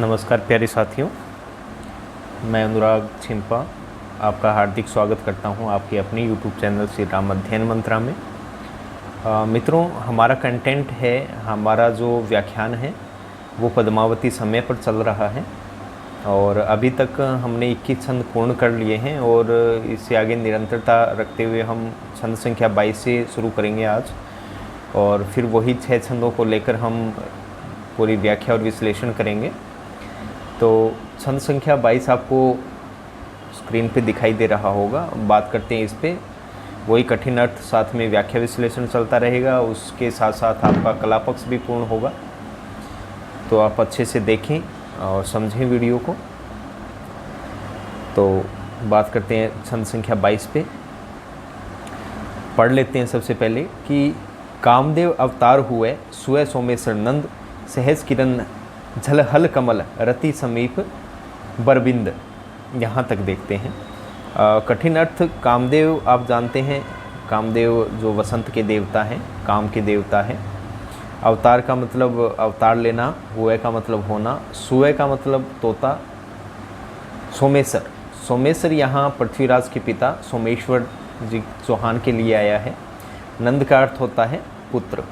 नमस्कार प्यारे साथियों, मैं अनुराग छिंपा आपका हार्दिक स्वागत करता हूं आपके अपने YouTube चैनल श्री राम अध्ययन मंत्रा में। मित्रों, हमारा कंटेंट है, हमारा जो व्याख्यान है वो पद्मावती समय पर चल रहा है और अभी तक हमने 21 छंद पूर्ण कर लिए हैं और इससे आगे निरंतरता रखते हुए हम छंद संख्या 22 से शुरू करेंगे आज, और फिर वही 6 छंदों को लेकर हम पूरी व्याख्या और विश्लेषण करेंगे। तो छंद संख्या 22 आपको स्क्रीन पे दिखाई दे रहा होगा। बात करते हैं इस पे। वही कठिन अर्थ, साथ में व्याख्या विश्लेषण चलता रहेगा, उसके साथ साथ आपका कला पक्ष भी पूर्ण होगा। तो आप अच्छे से देखें और समझें वीडियो को। तो बात करते हैं छंद संख्या 22 पे। पढ़ लेते हैं सबसे पहले कि कामदेव अवतार हुए सुय सोमेश्वर नंद, सहज किरण झलहल कमल रति समीप बरबिंद। यहाँ तक देखते हैं। कठिन अर्थ, कामदेव आप जानते हैं, कामदेव जो वसंत के देवता हैं, काम के देवता हैं। अवतार का मतलब अवतार लेना, हुए का मतलब होना, सुय का मतलब तोता, सोमेश्वर, सोमेश्वर यहाँ पृथ्वीराज के पिता सोमेश्वर जी चौहान के लिए आया है। नंद का अर्थ होता है पुत्र।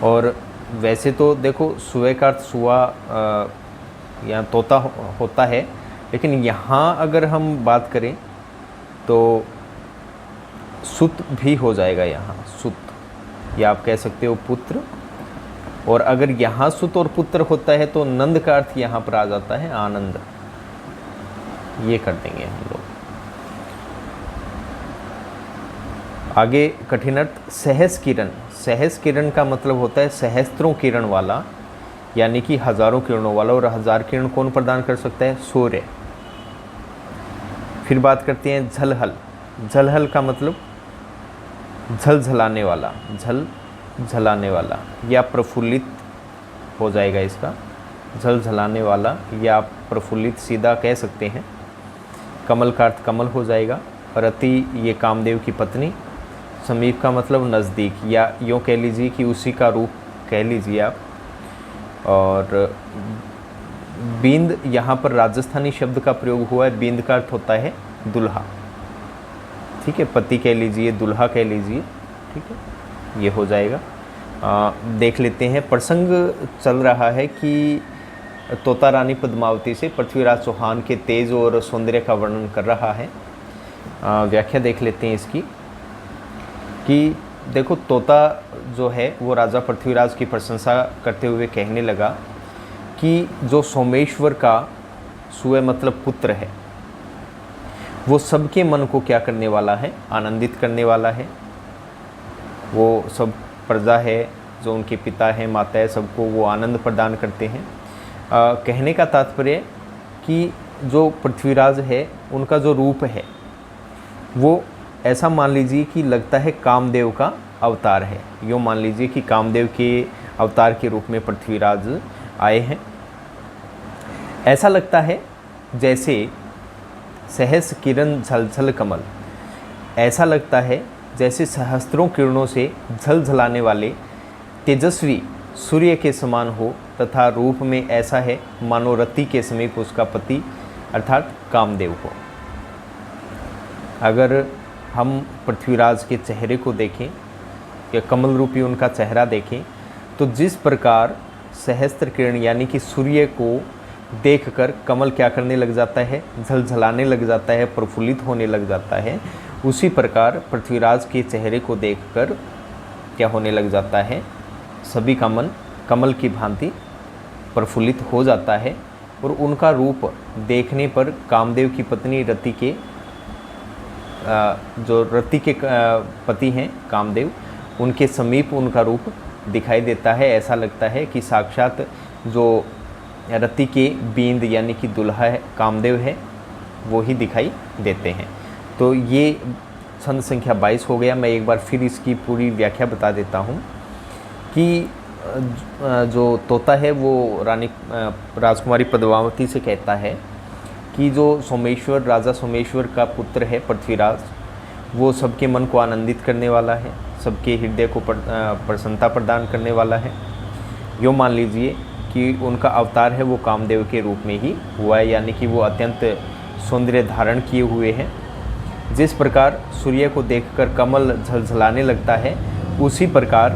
और वैसे तो देखो सुए का अर्थ सुआ या तोता होता है, लेकिन यहाँ अगर हम बात करें तो सुत भी हो जाएगा। यहाँ सुत, या आप कह सकते हो पुत्र। और अगर यहाँ सुत और पुत्र होता है तो नंद का अर्थ यहाँ पर आ जाता है आनंद। ये कर देंगे हम लोग। आगे कठिन अर्थ, सहस किरण। सहस किरण का मतलब होता है सहस्त्रों किरण वाला, यानी कि हजारों किरणों वाला। और हजार किरण कौन प्रदान कर सकता है? सूर्य। फिर बात करते हैं झलहल। झलहल का मतलब झलझलाने वाला, झलझलाने वाला, या प्रफुल्लित हो जाएगा इसका, झलझलाने वाला या प्रफुल्लित सीधा कह सकते हैं। कमल का अर्थ कमल हो जाएगा। रति ये कामदेव की पत्नी। समीप का मतलब नज़दीक, या यूँ कह लीजिए कि उसी का रूप कह लीजिए आप। और बींद, यहाँ पर राजस्थानी शब्द का प्रयोग हुआ है। बींद का अर्थ होता है दुल्हा, ठीक है, पति कह लीजिए, दुल्हा कह लीजिए, ठीक है, ये हो जाएगा। देख लेते हैं। प्रसंग चल रहा है कि तोता रानी पद्मावती से पृथ्वीराज चौहान के तेज और सौंदर्य का वर्णन कर रहा है। व्याख्या देख लेते हैं इसकी कि देखो, तोता जो है वो राजा पृथ्वीराज की प्रशंसा करते हुए कहने लगा कि जो सोमेश्वर का, सुय मतलब पुत्र है, वो सबके मन को क्या करने वाला है? आनंदित करने वाला है। वो सब प्रजा है, जो उनके पिता है, माता है, सबको वो आनंद प्रदान करते हैं। कहने का तात्पर्य कि जो पृथ्वीराज है उनका जो रूप है वो ऐसा मान लीजिए कि लगता है कामदेव का अवतार है। यूँ मान लीजिए कि कामदेव के अवतार के रूप में पृथ्वीराज आए हैं। ऐसा लगता है जैसे सहस किरण झलझल कमल, ऐसा लगता है जैसे सहस्त्रों किरणों से झलझलाने वाले तेजस्वी सूर्य के समान हो, तथा रूप में ऐसा है मानो रति के समीप उसका पति अर्थात कामदेव हो। अगर हम पृथ्वीराज के चेहरे को देखें या कमल रूपी उनका चेहरा देखें, तो जिस प्रकार सहस्त्र किरण यानी कि सूर्य को देखकर कमल क्या करने लग जाता है? झलझलाने लग जाता है, प्रफुल्लित होने लग जाता है। उसी प्रकार पृथ्वीराज के चेहरे को देखकर क्या होने लग जाता है? सभी का मन कमल की भांति प्रफुल्लित हो जाता है। और उनका रूप देखने पर कामदेव की पत्नी रति के, जो रति के पति हैं कामदेव, उनके समीप उनका रूप दिखाई देता है। ऐसा लगता है कि साक्षात जो रति के बींद यानी कि दुल्हा है, कामदेव है, वो ही दिखाई देते हैं। तो ये छंद संख्या 22 हो गया। मैं एक बार फिर इसकी पूरी व्याख्या बता देता हूँ कि जो तोता है वो रानी राजकुमारी पद्मावती से कहता है कि जो सोमेश्वर, राजा सोमेश्वर का पुत्र है पृथ्वीराज, वो सबके मन को आनंदित करने वाला है, सबके हृदय को प्रसन्नता प्रदान करने वाला है। यूँ मान लीजिए कि उनका अवतार है वो कामदेव के रूप में ही हुआ है, यानी कि वो अत्यंत सौंदर्य धारण किए हुए हैं। जिस प्रकार सूर्य को देखकर कमल झलझलाने लगता है, उसी प्रकार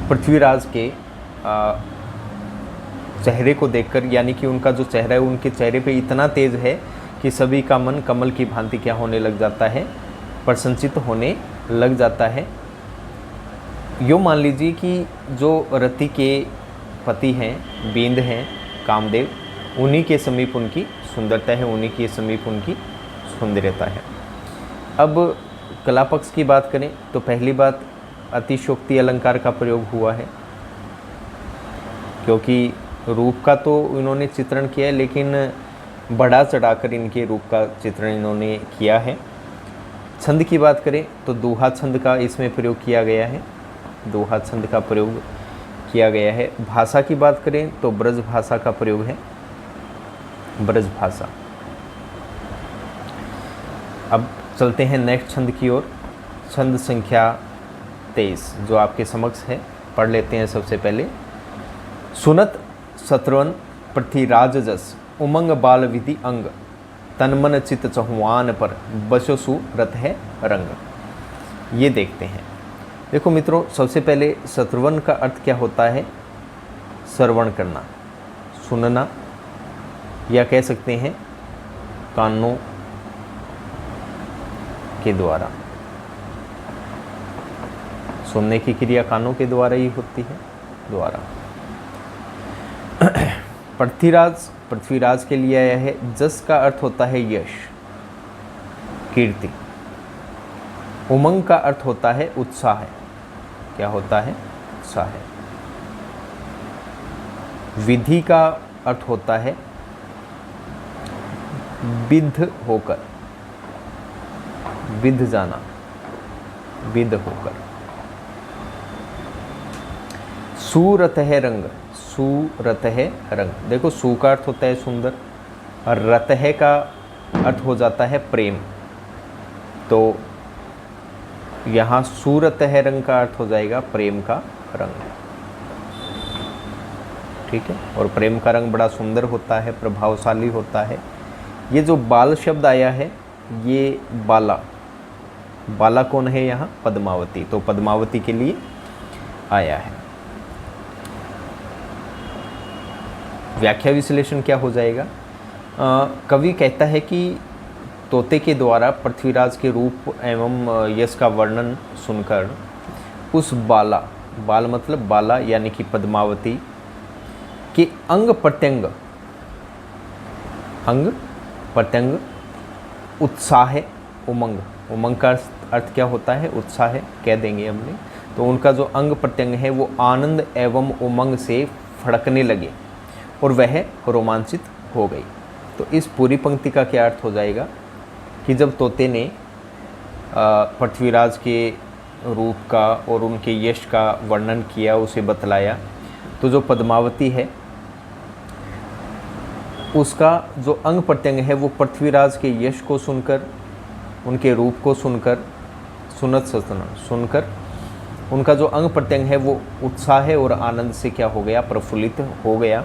पृथ्वीराज के चेहरे को देखकर, यानी कि उनका जो चेहरा है उनके चेहरे पे इतना तेज है कि सभी का मन कमल की भांति क्या होने लग जाता है, प्रसन्नचित्त होने लग जाता है। यूँ मान लीजिए कि जो रति के पति हैं, बींद हैं कामदेव, उन्हीं के समीप उनकी सुंदरता है, उन्हीं के समीप उनकी सौंदर्यता है। अब कला पक्ष की बात करें तो पहली बात अतिशयोक्ति अलंकार का प्रयोग हुआ है, क्योंकि रूप का तो इन्होंने चित्रण किया है, लेकिन बढ़ा चढ़ाकर इनके रूप का चित्रण इन्होंने किया है। छंद की बात करें तो दोहा छंद का इसमें प्रयोग किया गया है, दोहा छंद का प्रयोग किया गया है। भाषा की बात करें तो ब्रज भाषा का प्रयोग है, ब्रज भाषा। अब चलते हैं नेक्स्ट छंद की ओर। छंद संख्या 23 जो आपके समक्ष है, पढ़ लेते हैं सबसे पहले। सुनत शत्रुन पृथ्वीराज जस उमंग बाल विधि अंग, तन मन चित चहुआन पर बससु रथ है रंग। ये देखते हैं। देखो मित्रों, सबसे पहले शत्रुवन का अर्थ क्या होता है? श्रवण करना, सुनना, या कह सकते हैं कानों के द्वारा। सुनने की क्रिया कानों के द्वारा ही होती है, द्वारा। पृथ्वीराज के लिए आया है। जस का अर्थ होता है यश, कीर्ति। उमंग का अर्थ होता है उत्साह। क्या होता है? उत्साह। विधि का अर्थ होता है विद्ध होकर, विद्ध जाना, विद्ध होकर। सूरत है रंग, सूरत है रंग। देखो, सू का अर्थ होता है सुंदर और रत है का अर्थ हो जाता है प्रेम, तो यहाँ सूरत है रंग का अर्थ हो जाएगा प्रेम का रंग। ठीक है, और प्रेम का रंग बड़ा सुंदर होता है, प्रभावशाली होता है। ये जो बाल शब्द आया है, ये बाला, बाला कौन है यहाँ? पद्मावती, तो पद्मावती के लिए आया है। व्याख्या विश्लेषण क्या हो जाएगा? कवि कहता है कि तोते के द्वारा पृथ्वीराज के रूप एवं यश का वर्णन सुनकर उस बाला, बाल मतलब बाला यानी कि पद्मावती के अंग प्रत्यंग, अंग प्रत्यंग उत्साह, उमंग, उमंग का अर्थ क्या होता है? उत्साह कह देंगे हमने। तो उनका जो अंग प्रत्यंग है वो आनंद एवं उमंग से फड़कने लगे और वह रोमांचित हो गई। तो इस पूरी पंक्ति का क्या अर्थ हो जाएगा कि जब तोते ने पृथ्वीराज के रूप का और उनके यश का वर्णन किया, उसे बतलाया, तो जो पद्मावती है उसका जो अंग प्रत्यंग है वो पृथ्वीराज के यश को सुनकर, उनके रूप को सुनकर, सुनकर उनका जो अंग प्रत्यंग है वो उत्साह और आनंद से क्या हो गया? प्रफुल्लित हो गया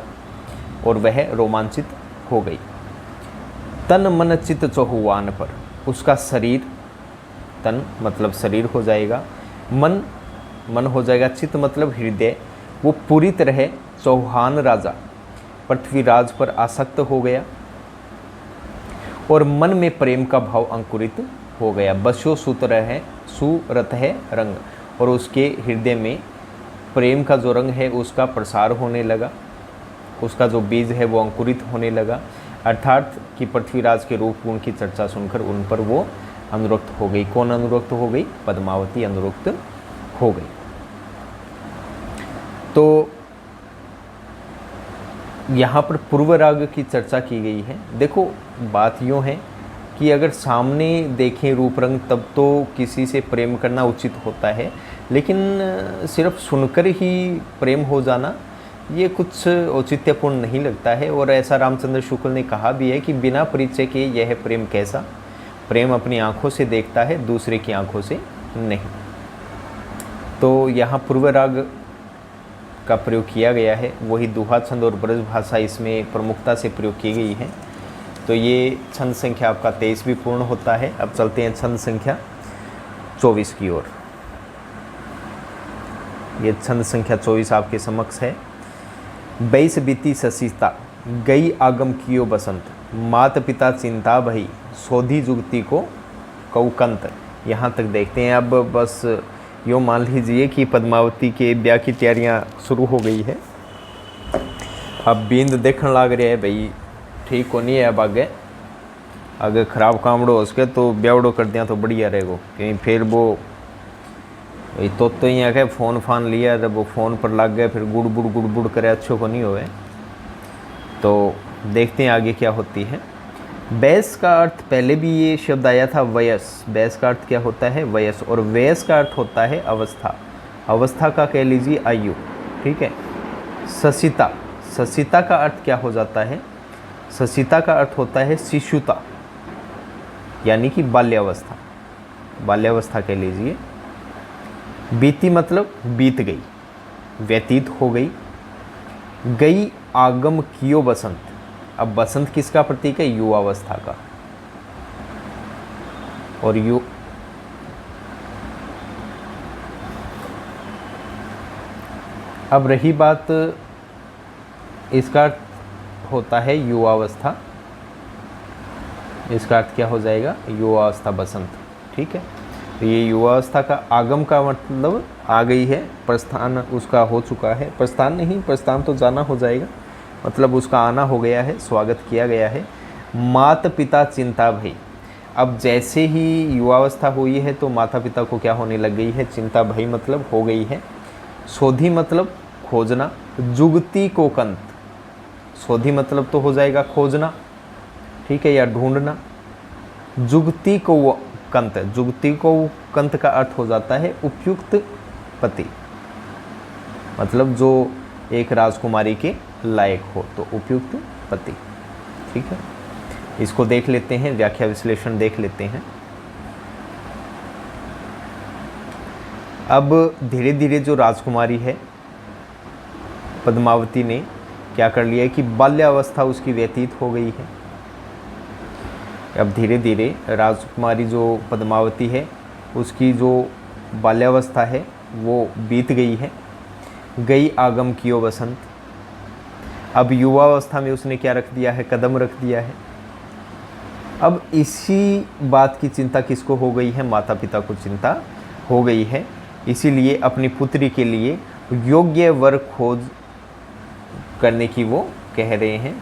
और वह रोमांचित हो गई। तन मन चित चहुआन पर, उसका शरीर, तन मतलब शरीर हो जाएगा, मन, मन हो जाएगा, चित मतलब हृदय, वो पूरी तरह चौहान राजा पृथ्वीराज पर आसक्त हो गया और मन में प्रेम का भाव अंकुरित हो गया। बस्यो सूत्र है, सुरत है रंग, और उसके हृदय में प्रेम का जो रंग है उसका प्रसार होने लगा, उसका जो बीज है वो अंकुरित होने लगा, अर्थात कि पृथ्वीराज के रूप गुण की चर्चा सुनकर उन पर वो अनुरक्त हो गई। कौन अनुरक्त हो गई? पद्मावती अनुरक्त हो गई। तो यहाँ पर पूर्व राग की चर्चा की गई है। देखो, बात यूँ है कि अगर सामने देखें रूप रंग तब तो किसी से प्रेम करना उचित होता है, लेकिन सिर्फ सुनकर ही प्रेम हो जाना ये कुछ औचित्यपूर्ण नहीं लगता है। और ऐसा रामचंद्र शुक्ल ने कहा भी है कि बिना परिचय के यह प्रेम कैसा? प्रेम अपनी आँखों से देखता है, दूसरे की आँखों से नहीं। तो यहाँ पूर्व राग का प्रयोग किया गया है, वही दोहा छंद और ब्रज भाषा इसमें प्रमुखता से प्रयोग की गई है। तो ये छंद संख्या आपका 23 भी पूर्ण होता है। अब चलते हैं छंद संख्या 24 की ओर। ये छंद संख्या 24 आपके समक्ष है। बैस बीती ससीता, गई आगम कियो बसंत, मात पिता चिंता भई, सोधी जुगती को कौकंत। यहाँ तक देखते हैं। अब बस यो मान लीजिए कि पद्मावती के ब्याह की तैयारियाँ शुरू हो गई है। अब बींद देखने लग रहे है भाई ठीक को नहीं है। अब आगे अगर ख़राब कामड़ो हो सके तो ब्यावड़ो कर दिया तो बढ़िया रहेगो, कहीं फिर वो तो ही आके फ़ोन फान लिया, जब वो फ़ोन पर लग गए फिर गुड़ करे, अच्छो को नहीं होए। तो देखते हैं आगे क्या होती है। बैस का अर्थ पहले भी ये शब्द आया था वयस। बैस का अर्थ क्या होता है? वयस। और वयस का अर्थ होता है अवस्था। अवस्था का कह लीजिए आयु, ठीक है। ससिता, ससिता का अर्थ क्या हो जाता है? ससिता का अर्थ होता है शिशुता, यानी कि बाल्यावस्था। बाल्यावस्था कह लीजिए। बीती मतलब बीत गई, व्यतीत हो गई। गई आगम कियो बसंत। अब बसंत किसका प्रतीक है? युवावस्था का। और अब रही बात, इसका अर्थ होता है युवावस्था। इसका अर्थ क्या हो जाएगा? युवावस्था बसंत, ठीक है। तो ये युवावस्था का आगम का मतलब आ गई है, प्रस्थान उसका हो चुका है। प्रस्थान नहीं, प्रस्थान तो जाना हो जाएगा, मतलब उसका आना हो गया है, स्वागत किया गया है। माता पिता चिंता भई। अब जैसे ही युवावस्था हुई है तो माता पिता को क्या होने लग गई है? चिंता भई मतलब हो गई है। शोधी मतलब खोजना। जुगती को कंत, शोधी मतलब तो हो जाएगा खोजना, ठीक है, या ढूंढना। जुगती को कंत, जुगती को कंत का अर्थ हो जाता है उपयुक्त पति, मतलब जो एक राजकुमारी के लायक हो, तो उपयुक्त पति, ठीक है। इसको देख लेते हैं, व्याख्या विश्लेषण देख लेते हैं। अब धीरे धीरे जो राजकुमारी है पद्मावती ने क्या कर लिया है कि बाल्यावस्था उसकी व्यतीत हो गई है। अब धीरे धीरे राजकुमारी जो पद्मावती है उसकी जो बाल्यावस्था है वो बीत गई है। गई आगम कियो बसंत। अब युवावस्था में उसने क्या रख दिया है? कदम रख दिया है। अब इसी बात की चिंता किसको हो गई है? माता पिता को चिंता हो गई है। इसीलिए अपनी पुत्री के लिए योग्य वर खोज करने की वो कह रहे हैं।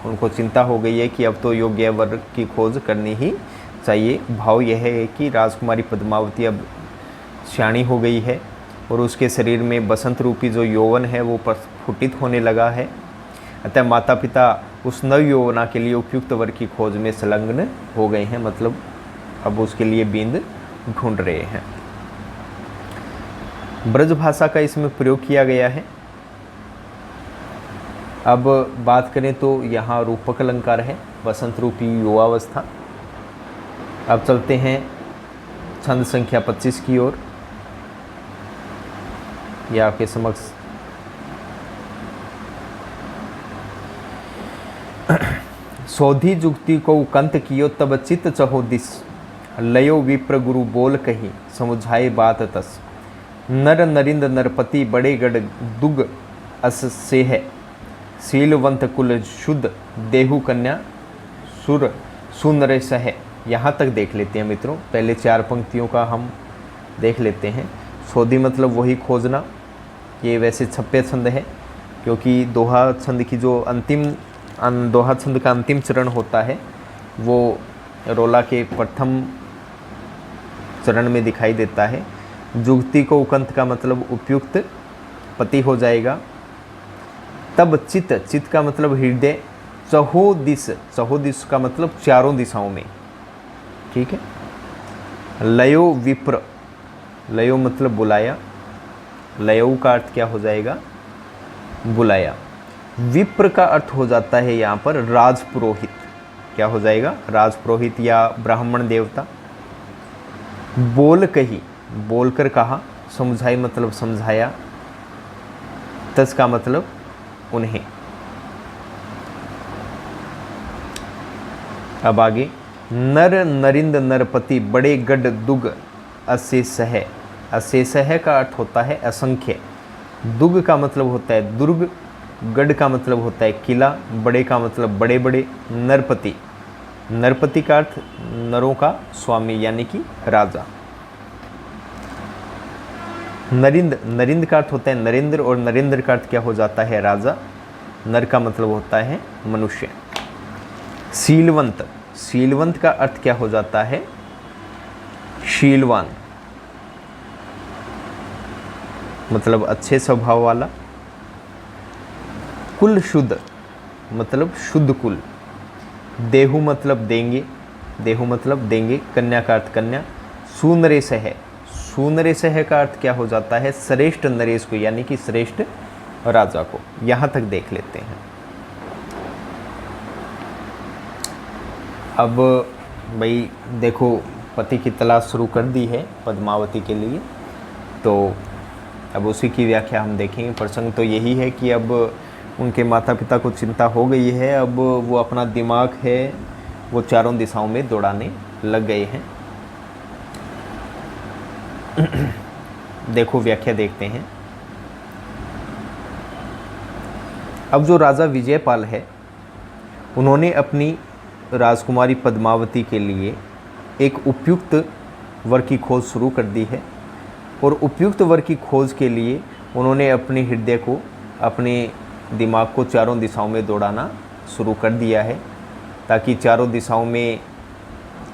उनको चिंता हो गई है कि अब तो योग्य वर की खोज करनी ही चाहिए। भाव यह है कि राजकुमारी पद्मावती अब श्याणी हो गई है और उसके शरीर में बसंत रूपी जो यौवन है वो स्फुटित होने लगा है। अतः माता पिता उस नव यौवना के लिए उपयुक्त वर की खोज में संलग्न हो गए हैं, मतलब अब उसके लिए बींद ढूंढ रहे हैं। ब्रज भाषा का इसमें प्रयोग किया गया है। अब बात करें तो यहाँ रूपक अलंकार है, बसंत रूपी युवावस्था। अब चलते हैं छंद संख्या 25 की ओर। यह आपके समक्ष सोधी जुक्ति को कंत कियो तब चित चहो दिस, लयो विप्र गुरु बोल कही समुझाए बात तस। नर नरिंद नरपति बड़े गढ़ दुग अस से है, शीलवंत कुल शुद्ध देहु कन्या सुर सुनर सह। यहाँ तक देख लेते हैं मित्रों। पहले 4 पंक्तियों का हम देख लेते हैं। सोधी मतलब वही खोजना। ये वैसे छप्पे छंद है, क्योंकि दोहा छंद की जो दोहा छंद का अंतिम चरण होता है वो रोला के प्रथम चरण में दिखाई देता है। जुगती को उकंत का मतलब उपयुक्त पति हो जाएगा। तब चित, चित का मतलब हृदय। चहुदिश का मतलब चारों दिशाओं में, ठीक है। लयो विप्र, लयो मतलब बुलाया। लयो का अर्थ क्या हो जाएगा? बुलाया। विप्र का अर्थ हो जाता है यहाँ पर राजपुरोहित, क्या हो जाएगा, राजपुरोहित या ब्राह्मण देवता। बोल कही, बोलकर कहा। समझाई मतलब समझाया। तस का मतलब उन्हें। अब आगे, नर नरिंद नरपति बड़े गढ़ दुग अशेष है। अशेष है का अर्थ होता है असंख्य, दुग का मतलब होता है दुर्ग, गढ़ का मतलब होता है किला, बड़े का मतलब बड़े बड़े, नरपति, नरपति का अर्थ नरों का स्वामी यानी कि राजा। नरिंद, नरिंद का अर्थ होता है नरेंद्र और नरेंद्र का अर्थ क्या हो जाता है, राजा। नर का मतलब होता है मनुष्य। शीलवंत, शीलवंत का अर्थ क्या हो जाता है, शीलवान, मतलब अच्छे स्वभाव वाला। कुल शुद्ध मतलब शुद्ध कुल। देहु मतलब देंगे, देहु मतलब देंगे। कन्या का अर्थ कन्या। सुनरेश है, सुनरेश है का अर्थ क्या हो जाता है, श्रेष्ठ नरेश को यानी कि श्रेष्ठ राजा को। यहाँ तक देख लेते हैं। अब भाई देखो, पति की तलाश शुरू कर दी है पद्मावती के लिए, तो अब उसी की व्याख्या हम देखेंगे। प्रसंग तो यही है कि अब उनके माता पिता को चिंता हो गई है, अब वो अपना दिमाग है वो चारों दिशाओं में दौड़ाने लग गए हैं। देखो व्याख्या देखते हैं। अब जो राजा विजयपाल है, उन्होंने अपनी राजकुमारी पद्मावती के लिए एक उपयुक्त वर की खोज शुरू कर दी है, और उपयुक्त वर की खोज के लिए उन्होंने अपने हृदय को, अपने दिमाग को चारों दिशाओं में दौड़ाना शुरू कर दिया है, ताकि चारों दिशाओं में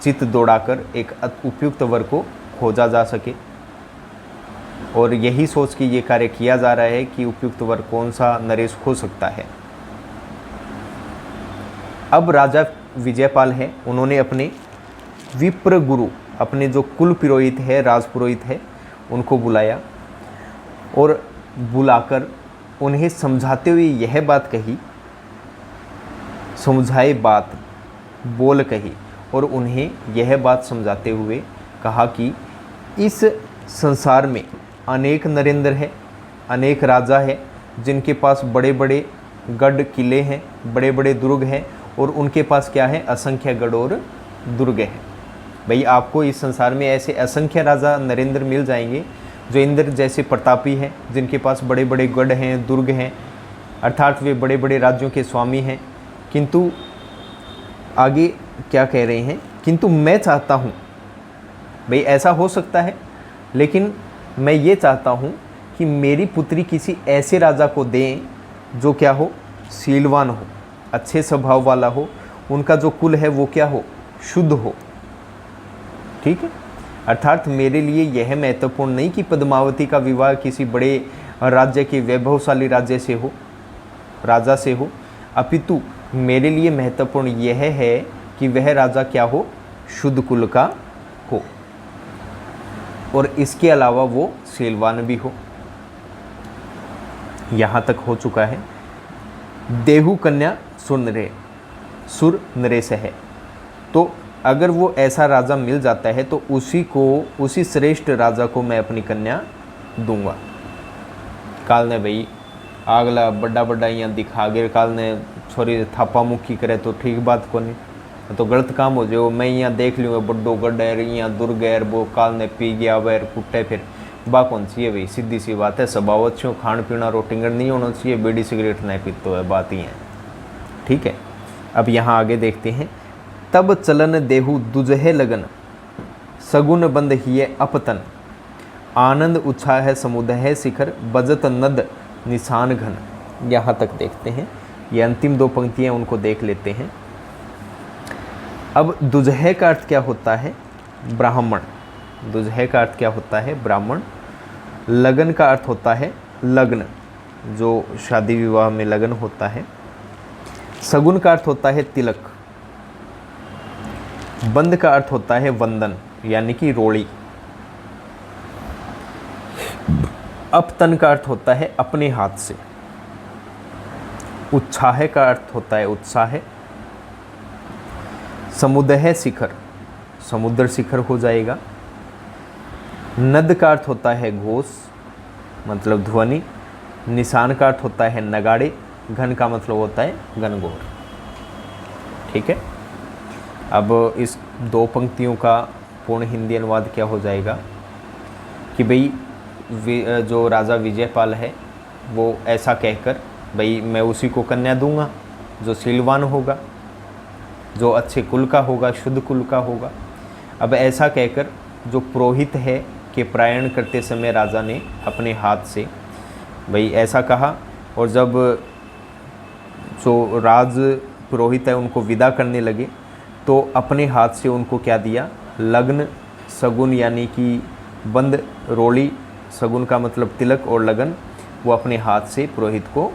चित्त दौड़ाकर एक उपयुक्त वर को खोजा जा सके। और यही सोच के ये कार्य किया जा रहा है कि उपयुक्त वर कौन सा नरेश हो सकता है। अब राजा विजयपाल है, उन्होंने अपने विप्र गुरु, अपने जो कुल पुरोहित है, राजपुरोहित है, उनको बुलाया और बुलाकर उन्हें समझाते हुए यह बात कही, समझाए बात, बोल कही, और उन्हें यह बात समझाते हुए कहा कि इस संसार में अनेक नरेंद्र है, अनेक राजा है, जिनके पास बड़े बड़े गढ़ किले हैं, बड़े बड़े दुर्ग हैं, और उनके पास क्या है, असंख्य गढ़ और दुर्ग हैं। भाई आपको इस संसार में ऐसे असंख्य राजा नरेंद्र मिल जाएंगे जो इंद्र जैसे प्रतापी हैं, जिनके पास बड़े बड़े गढ़ हैं, दुर्ग हैं, अर्थात वे बड़े बड़े राज्यों के स्वामी हैं। किंतु आगे क्या कह रहे हैं, किंतु मैं चाहता हूँ, भाई ऐसा हो सकता है, लेकिन मैं ये चाहता हूँ कि मेरी पुत्री किसी ऐसे राजा को दें जो क्या हो, शीलवान हो, अच्छे स्वभाव वाला हो, उनका जो कुल है वो क्या हो, शुद्ध हो। ठीक है, अर्थात मेरे लिए यह महत्वपूर्ण नहीं कि पद्मावती का विवाह किसी बड़े राज्य के वैभवशाली राज्य से हो, राजा से हो, अपितु मेरे लिए महत्वपूर्ण यह है कि वह राजा क्या हो, शुद्ध कुल का हो, और इसके अलावा वो शीलवान भी हो। यहाँ तक हो चुका है। देहु कन्या सुर नरेश है, तो अगर वो ऐसा राजा मिल जाता है तो उसी श्रेष्ठ राजा को मैं अपनी कन्या दूंगा। काल ने भाई आगला बड़ा बड़ा यहाँ दिखा गए, काल ने छोरी थापा मुखी करे तो ठीक बात को नहीं, तो गलत काम हो जाए। मैं यहाँ देख लूँगा बड्डो गढ़ है, यहाँ दुर्ग है, वो काल ने पी गया वैर कुट्टे, फिर बा कौन चाहिए भाई, सीधी सी बात है। स्वभाव अच्छे हो, खान पीना रोटिंगर नहीं होना चाहिए, बीड़ी सिगरेट नहीं पीते है, बात ही है। ठीक है, अब यहाँ आगे देखते हैं। तब चलन देहु दुजहे लगन, सगुन बंद हिये अपतन, आनंद उत्साह समुदय शिखर, बजत नद निशान घन। यहाँ तक देखते हैं, ये अंतिम दो पंक्तियाँ उनको देख लेते हैं। अब दुजहे का अर्थ क्या होता है, ब्राह्मण। दुजहे का अर्थ क्या होता है, ब्राह्मण। लगन का अर्थ होता है लग्न, जो शादी विवाह में लगन होता है। सगुन का अर्थ होता है तिलक। बंद का अर्थ होता है वंदन यानी कि रोड़ी। अपतन का अर्थ होता है अपने हाथ से। उत्साह का अर्थ होता है उत्साह। समुदय शिखर, समुद्र शिखर हो जाएगा। नद का अर्थ होता है घोष, मतलब ध्वनि। निशान का अर्थ होता है नगाड़े। घन का मतलब होता है घनघोर। ठीक है। अब इस दो पंक्तियों का पूर्ण हिंदी अनुवाद क्या हो जाएगा कि भाई जो राजा विजयपाल है वो ऐसा कहकर, भाई मैं उसी को कन्या दूंगा जो शीलवान होगा, जो अच्छे कुल का होगा, शुद्ध कुल का होगा। अब ऐसा कहकर जो पुरोहित है कि प्रायण करते समय राजा ने अपने हाथ से भाई ऐसा कहा, और जब जो राज पुरोहित है उनको विदा करने लगे तो अपने हाथ से उनको क्या दिया, लग्न सगुन, यानी कि बंद रोली, सगुन का मतलब तिलक, और लगन वो अपने हाथ से पुरोहित को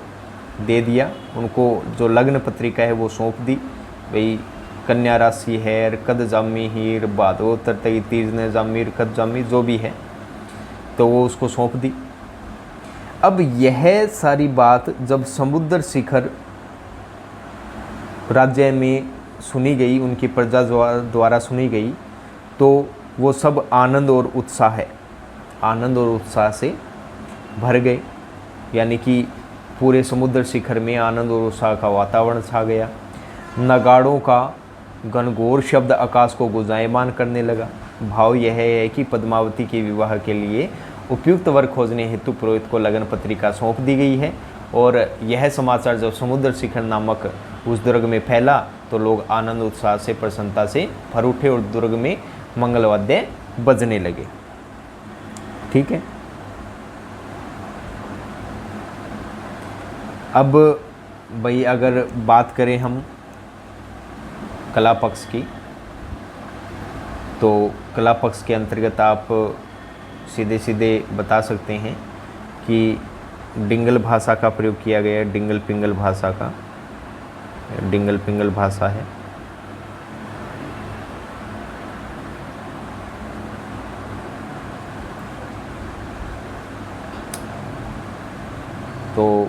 दे दिया। उनको जो लग्न पत्रिका है वो सौंप दी, भाई कन्या राशि है, कद जामी हीर बादो तरतई तीज ने जामीर कद जामी, जो भी है तो वो उसको सौंप दी। अब यह सारी बात जब समुद्र शिखर राज्य में सुनी गई, उनकी प्रजा द्वारा सुनी गई, तो वो सब आनंद और उत्साह से भर गए, यानी कि पूरे समुद्र शिखर में आनंद और उत्साह का वातावरण छा गया। नगाड़ों का घनघोर शब्द आकाश को गुंजायमान करने लगा। भाव यह है कि पद्मावती के विवाह के लिए उपयुक्त वर खोजने हेतु पुरोहित को लगन पत्रिका सौंप दी गई है, और यह समाचार जब समुद्र शिखर नामक उस दुर्ग में फैला तो लोग आनंद उत्साह से, प्रसन्नता से भर उठे और दुर्ग में मंगलवाद्य बजने लगे। ठीक है। अब भाई अगर बात करें हम कला पक्ष की, तो कला पक्ष के अंतर्गत आप सीधे सीधे बता सकते हैं कि डिंगल भाषा का प्रयोग किया गया है। डिंगल पिंगल भाषा का, डिंगल पिंगल भाषा है। तो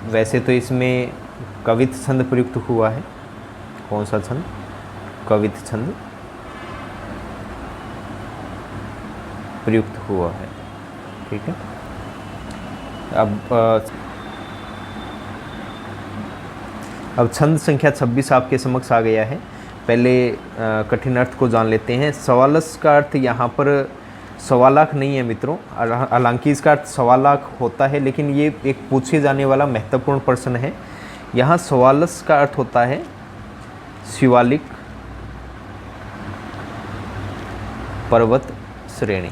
वैसे तो इसमें कवित छंद प्रयुक्त हुआ है। कौन सा छंद? कवित छंद प्रयुक्त हुआ है। ठीक है। अब छंद संख्या 26 आपके समक्ष आ गया है। पहले कठिन अर्थ को जान लेते हैं। सवालस का अर्थ यहाँ पर सवा लाख नहीं है मित्रों, हालांकि इसका अर्थ सवा लाख होता है, लेकिन ये एक पूछे जाने वाला महत्वपूर्ण प्रश्न है। यहाँ सवालस का अर्थ होता है शिवालिक पर्वत श्रेणी,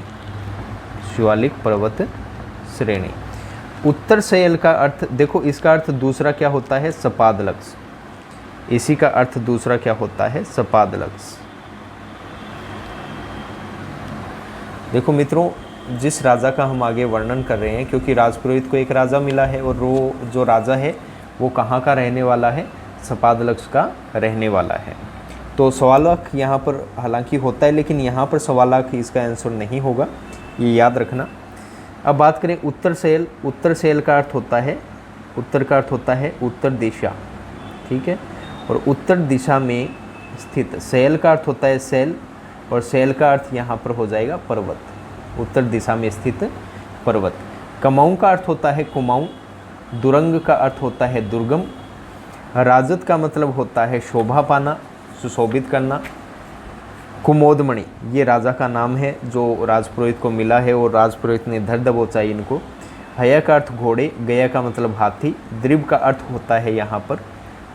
शिवालिक पर्वत श्रेणी। उत्तर शैल का अर्थ देखो, इसका अर्थ दूसरा क्या होता है? सपादलक्ष। इसी का अर्थ दूसरा क्या होता है? सपादलक्ष। देखो मित्रों, जिस राजा का हम आगे वर्णन कर रहे हैं, क्योंकि राजपुरोहित को एक राजा मिला है और वो जो राजा है वो कहाँ का रहने वाला है? सपादलक्ष का रहने वाला है। तो सवा लाख यहाँ पर हालांकि होता है, लेकिन यहाँ पर सवा लाख इसका आंसर नहीं होगा, ये याद रखना। अब बात करें उत्तर शैल। उत्तर शैल का अर्थ होता है, उत्तर का अर्थ होता है उत्तर दिशा। ठीक है। और उत्तर दिशा में स्थित, शैल का अर्थ होता है शैल, और शैल का अर्थ यहाँ पर हो जाएगा पर्वत। उत्तर दिशा में स्थित पर्वत। कमाऊँ का अर्थ होता है कुमाऊँ। दुरंग का अर्थ होता है दुर्गम। राजत का मतलब होता है शोभा पाना, सुशोभित करना। कुमोदमणि ये राजा का नाम है जो राजपुरोहित को मिला है, और राजपुरोहित ने धर दबोचा इनको। हया का अर्थ घोड़े, गया का मतलब हाथी। द्रिव का अर्थ होता है यहाँ पर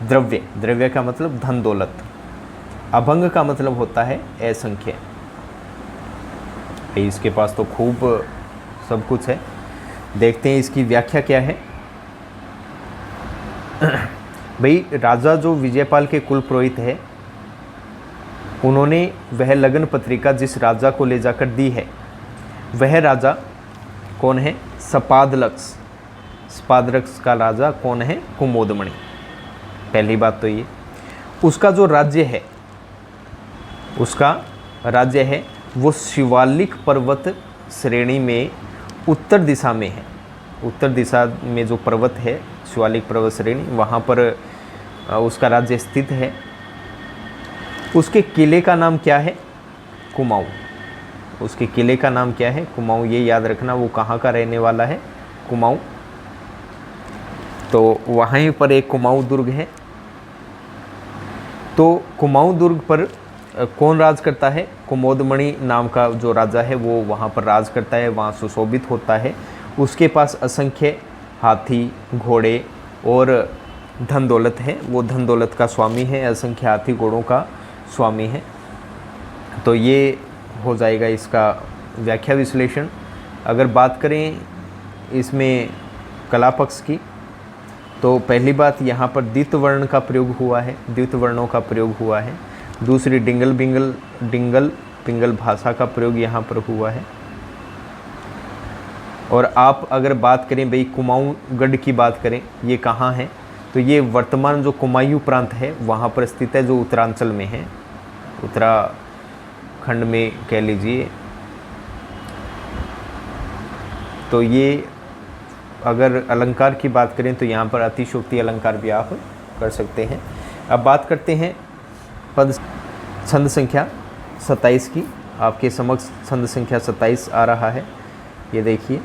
द्रव्य, द्रव्य का मतलब धन दौलत। अभंग का मतलब होता है असंख्य। इसके पास तो खूब सब कुछ है, देखते हैं इसकी व्याख्या क्या है। भाई राजा जो विजयपाल के कुल पुरोहित है, उन्होंने वह लगन पत्रिका जिस राजा को ले जाकर दी है, वह राजा कौन है? सपादलक्ष। सपादलक्ष का राजा कौन है? कुमोदमणि। पहली बात तो ये। उसका जो राज्य है, उसका राज्य है वो शिवालिक पर्वत श्रेणी में उत्तर दिशा में है। उत्तर दिशा में जो पर्वत है शिवालिक पर्वत श्रेणी, वहाँ पर उसका राज्य स्थित है। उसके किले का नाम क्या है? कुमाऊँ। उसके किले का नाम क्या है? कुमाऊँ। ये याद रखना, वो कहाँ का रहने वाला है? कुमाऊँ। तो वहीं पर एक कुमाऊँ दुर्ग है। तो कुमाऊँ दुर्ग पर कौन राज करता है? कुमोदमणि नाम का जो राजा है वो वहाँ पर राज करता है, वहाँ सुशोभित होता है। उसके पास असंख्य हाथी, घोड़े और धन दौलत है। वो धन दौलत का स्वामी है, असंख्य हाथी घोड़ों का स्वामी है। तो ये हो जाएगा इसका व्याख्या विश्लेषण। अगर बात करें इसमें कला पक्ष की, तो पहली बात यहाँ पर द्वित वर्ण का प्रयोग हुआ है, द्वित वर्णों का प्रयोग हुआ है। दूसरी डिंगल पिंगल भाषा का प्रयोग यहाँ पर हुआ है। और आप अगर बात करें भाई कुमाऊँ गढ़ की बात करें, ये कहाँ है? तो ये वर्तमान जो कुमायूं प्रांत है वहाँ पर स्थित है, जो उत्तरांचल में है, उत्तराखंड में कह लीजिए। तो ये अगर अलंकार की बात करें तो यहाँ पर अतिशयोक्ति अलंकार भी आप कर सकते हैं। अब बात करते हैं पद छंद संख्या 27 की। आपके समक्ष छंद संख्या 27 आ रहा है। ये देखिए,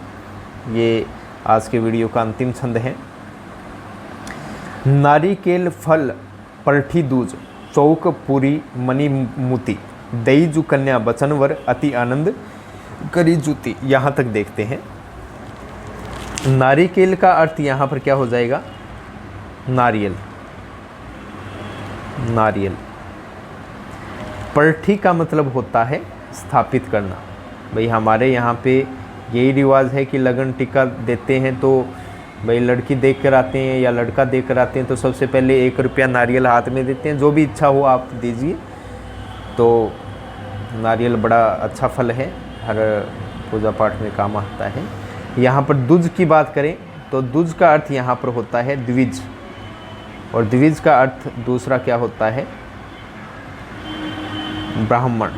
ये आज के वीडियो का अंतिम छंद है। नारिकेल फल परठी दूज चौक पूरी मणि मुती दई जु कन्या बचनवर अति आनंद करी जुती। यहाँ तक देखते हैं। नारिकेल का अर्थ यहाँ पर क्या हो जाएगा? नारियल। नारियल। परठी का मतलब होता है स्थापित करना। भाई हमारे यहाँ पे यही रिवाज है कि लगन टिक्का देते हैं तो भाई लड़की देख कर आते हैं या लड़का देख कर आते हैं तो सबसे पहले 1 रुपया नारियल हाथ में देते हैं। जो भी इच्छा हो आप दीजिए। तो नारियल बड़ा अच्छा फल है, हर पूजा पाठ में काम आता है। यहाँ पर द्विज की बात करें तो द्विज का अर्थ यहाँ पर होता है द्विज, और द्विज का अर्थ दूसरा क्या होता है? ब्राह्मण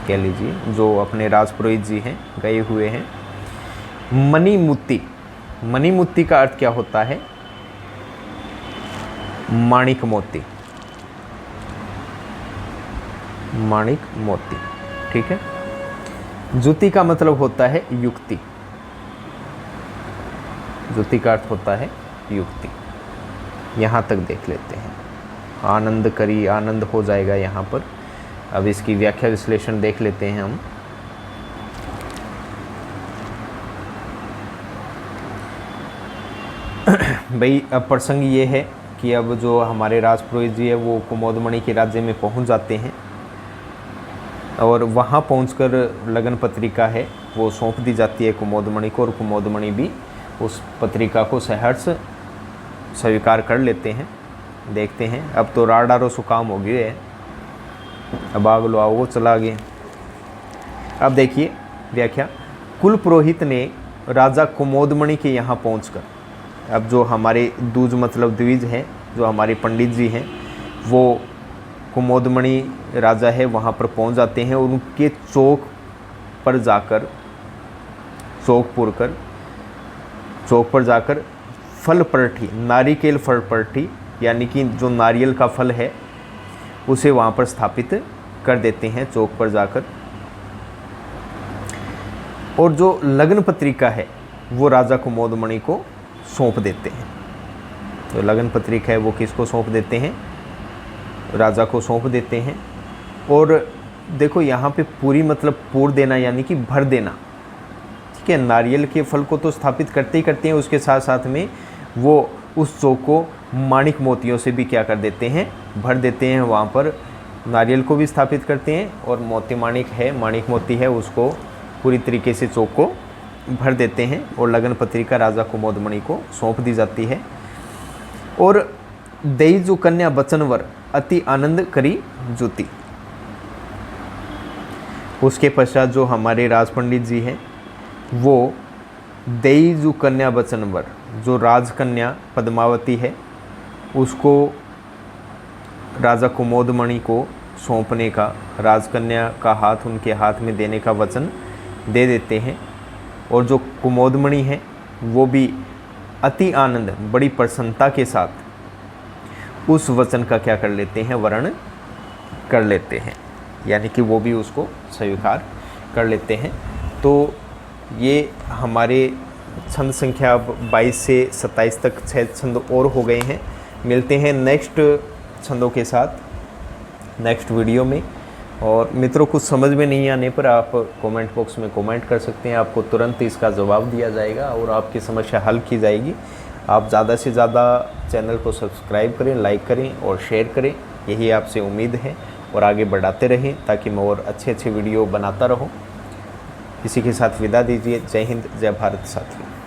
कह लीजिए, जो अपने राजपुरोहित जी हैं, गए हुए हैं। मणिमुत्ती। मणिमुत्ती का अर्थ क्या होता है? माणिक मोती। माणिक मोती, ठीक है। जुति का मतलब होता है युक्ति। जुति का अर्थ होता है युक्ति। यहाँ तक देख लेते हैं। आनंद करी, आनंद हो जाएगा यहाँ पर। अब इसकी व्याख्या विश्लेषण देख लेते हैं हम। भाई अब प्रसंग ये है कि अब जो हमारे राजपुरोहित जी है वो कुमोदमणि के राज्य में पहुंच जाते हैं, और वहाँ पहुंचकर लगन पत्रिका है वो सौंप दी जाती है कुमोदमणि को, और कुमोदमणि भी उस पत्रिका को सहर्ष स्वीकार कर लेते हैं। देखते हैं, अब तो राडारो सुकाम हो गए है, अब आग लो आओ वो चला गए। अब देखिए व्याख्या। कुल पुरोहित ने राजा कुमोदमणि के यहाँ पहुंचकर, अब जो हमारे दूज मतलब द्विज हैं, जो हमारे पंडित जी हैं, वो कुमोदमणि राजा है वहाँ पर पहुँच जाते हैं, और उनके चौक पर जाकर, चौक पर जाकर फल परठी, नारिकेल फल परठी यानी कि जो नारियल का फल है उसे वहाँ पर स्थापित कर देते हैं चौक पर जाकर। और जो लग्न पत्रिका है वो राजा कुमोदमणि को सौंप देते हैं। तो लगन पत्रिका है वो किसको सौंप देते हैं? राजा को सौंप देते हैं। और देखो यहाँ पे पूरी मतलब पूर देना यानी कि भर देना, ठीक है। नारियल के फल को तो स्थापित करते ही करते हैं, उसके साथ साथ में वो उस चौक को माणिक मोतियों से भी क्या कर देते हैं? भर देते हैं। वहाँ पर नारियल को भी स्थापित करते हैं, और मोती माणिक है, माणिक मोती है, उसको पूरी तरीके से चौक को भर देते हैं, और लगन पत्रिका राजा कुमोदमणि को सौंप दी जाती है। और दई जो कन्या बचनवर अति आनंद करी जुती। उसके पश्चात जो हमारे राज पंडित जी हैं वो दई जो कन्या बचनवर, जो राजकन्या पद्मावती है, उसको राजा कुमोदमणि को सौंपने का, राजकन्या का हाथ उनके हाथ में देने का वचन दे देते हैं। और जो कुमोदमणि है वो भी अति आनंद, बड़ी प्रसन्नता के साथ उस वचन का क्या कर लेते हैं, वर्ण कर लेते हैं, यानी कि वो भी उसको स्वीकार कर लेते हैं। तो ये हमारे छंद संख्या 22 से 27 तक 6 छंद और हो गए हैं। मिलते हैं नेक्स्ट छंदों के साथ नेक्स्ट वीडियो में। और मित्रों, कुछ समझ में नहीं आने पर आप कमेंट बॉक्स में कमेंट कर सकते हैं, आपको तुरंत इसका जवाब दिया जाएगा और आपकी समस्या हल की जाएगी। आप ज़्यादा से ज़्यादा चैनल को सब्सक्राइब करें, लाइक करें और शेयर करें, यही आपसे उम्मीद है। और आगे बढ़ाते रहें ताकि मैं और अच्छे अच्छे वीडियो बनाता रहूं। इसी के साथ विदा दीजिए। जय हिंद, जय भारत साथियों।